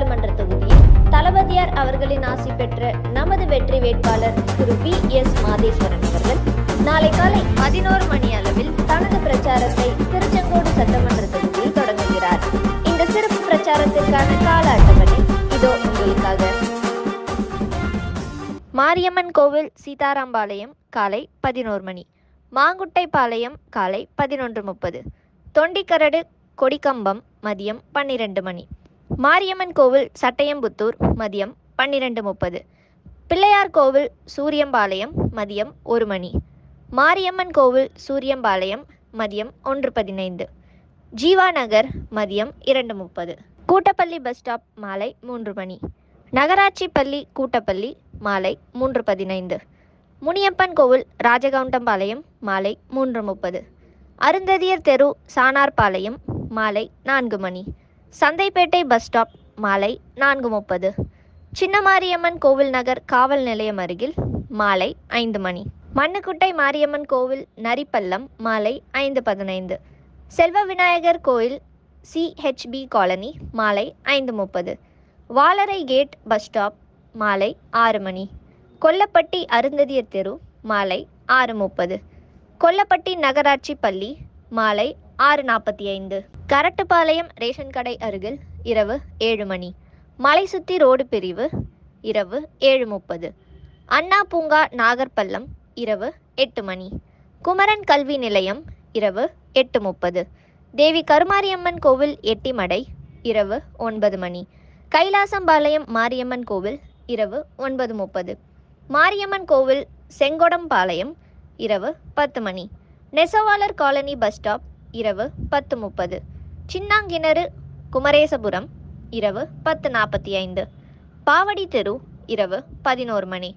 நாடாளுமன்ற தொகுதியில் தளபதியார் அவர்களின் ஆசி பெற்ற நமது வெற்றி வேட்பாளர் திரு V.S. மாதேஸ்வரன் அவர்கள் நாளை காலை 11 மணி அளவில் தனது பிரச்சாரத்தை திருச்செங்கோடு சட்டமன்ற தொகுதியில் தொடங்குகிறார். இந்த சிறப்பு பிரச்சாரத்திற்கான கால அட்டவணை இதோ உங்களுக்காக. மாரியம்மன் கோவில் சீதாராம்பாளையம் காலை 11 மணி, மாங்குட்டைப்பாளையம் காலை 11:30, தொண்டிக்கரடு கொடிக்கம்பம் மதியம் 12 மணி, மாரியம்மன் கோவில் சட்டையம்புத்தூர் மதியம் 12:30, பிள்ளையார் கோவில் சூரியம்பாளையம் மதியம் 1 மணி, மாரியம்மன் கோவில் சூரியம்பாளையம் மதியம் 1:15, ஜீவா நகர் மதியம் 2:30, கூட்டப்பள்ளி பஸ் ஸ்டாப் மாலை 3 மணி, நகராட்சி பள்ளி கூட்டப்பள்ளி மாலை 3:15, முனியப்பன் கோவில் ராஜகவுண்டம்பாளையம் மாலை 3:30, அருந்ததியர் தெரு சானார்பாளையம் மாலை 4 மணி, சந்தைப்பேட்டை பஸ் ஸ்டாப் மாலை 4:30, சின்னமாரியம்மன் கோவில் நகர் காவல் நிலையம் அருகில் மாலை 5 மணி, மண்ணுக்குட்டை மாரியம்மன் கோவில் நரிப்பள்ளம் மாலை 5:15, செல்வ விநாயகர் கோயில் CHB காலனி மாலை 5:30, வாலரை கேட் பஸ் ஸ்டாப் மாலை 6 மணி, கொல்லப்பட்டி அருந்ததியர் தெரு மாலை 6:30, கொல்லப்பட்டி நகராட்சி பள்ளி மாலை 6:45, கரட்டுப்பாளையம் ரேஷன் கடை அருகில் இரவு 7 மணி, மலை சுத்தி ரோடு பிரிவு இரவு 7:30, அண்ணா பூங்கா நாகர்பள்ளம் இரவு 8 மணி, குமரன் கல்வி நிலையம் இரவு 8:30, தேவி கருமாரியம்மன் கோவில் எட்டிமடை இரவு 9 மணி, கைலாசம்பாளையம் மாரியம்மன் கோவில் இரவு 9:30, மாரியம்மன் கோவில் செங்கொடம்பாளையம் இரவு 10 மணி, நெசவாளர் காலனி பஸ் ஸ்டாப் இரவு 10:30, சின்னாங்கிணறு குமரேசபுரம் இரவு 10:45, பாவடி தெரு இரவு 11 மணி,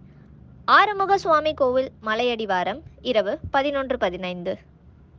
ஆறுமுக சுவாமி கோவில் மலையடிவாரம் இரவு 11:15.